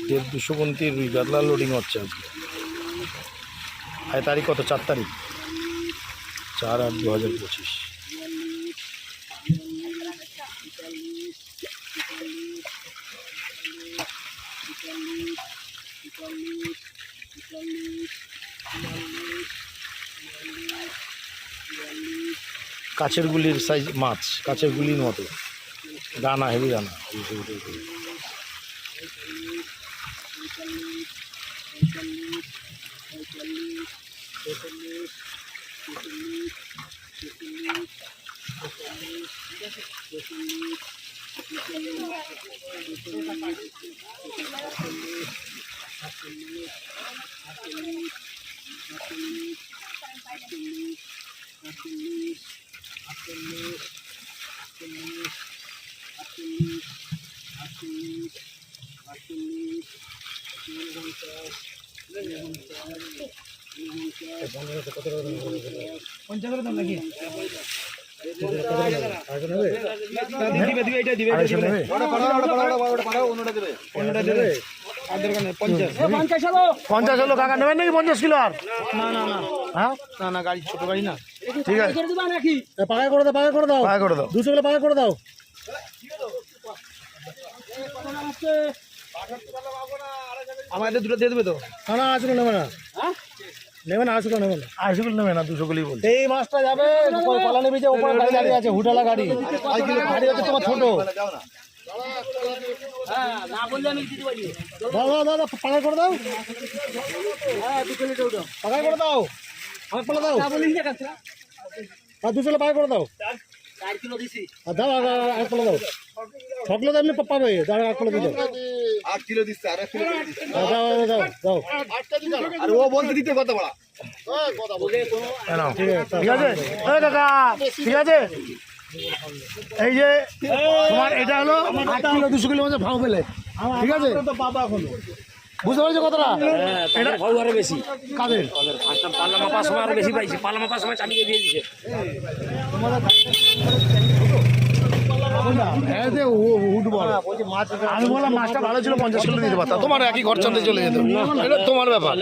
250 রুই কাতলা লোডিং হচ্ছে আজকে। তারিখ কত? 4 তারিখ 4/8/2025। কাছের গুলির সাইজ মাছ, কাছের গুলির মতো দানা, হেভি দানা। পঞ্চাশ হলো কাকা, নেবেন নাকি 50 কিলো? আর হ্যাঁ না গাড়ি, ছোট গাড়ি না। ঠিক আছে, পাকা করে দাও, পাকা করে দাও, পাকা করে দাও, 200 কিলো পাকা করে দাও। আমাদের দুটো দিয়ে দেবে তো? না 80 কিলো নেবে না, নেবে না 80 কিলো নেবে না, 80 কিলো নেবে না, 200 কিলোই বলছে। এই মাছটা যাবে পালানে বিচে, ওপরে গাড়ি দাঁড়িয়ে আছে, হুটালা গাড়ি, গাড়ি হচ্ছে তোমার ছোট। দাদা পাকা করে দাও, পাকা করে দাও, আমার পালা দাও, 200 কিলো পাকা করে দাও, দাও 1 কিলো দাও, 6 কিলো এমনি পাবে, 1 কিলো দিয়ে দাও, 8 কিলো দিচ্ছে, আর 1 কিলো দাও দাও দাও, আর ও বলতে দিতে কত বড়, ঠিক আছে কাকা, ঠিক আছে। এই যে তোমার এটা হলো 8 কিলো 200 কিলো মধ্যে ভাও পেলে, ঠিক আছে? বুঝতে পারছো কতটা? এটা ভাও আরো বেশি কাদের? পাল্লা মাপার সময় আরো বেশি পাইছি, পাল্লা মাপার সময় চালিয়ে দিয়ে দিছে। আমি বললাম মাছটা ভালো ছিল, 50 কিলো দিতে পারতাম, তোমার একই খরচাতে চলে যেত, এটা তোমার ব্যাপার।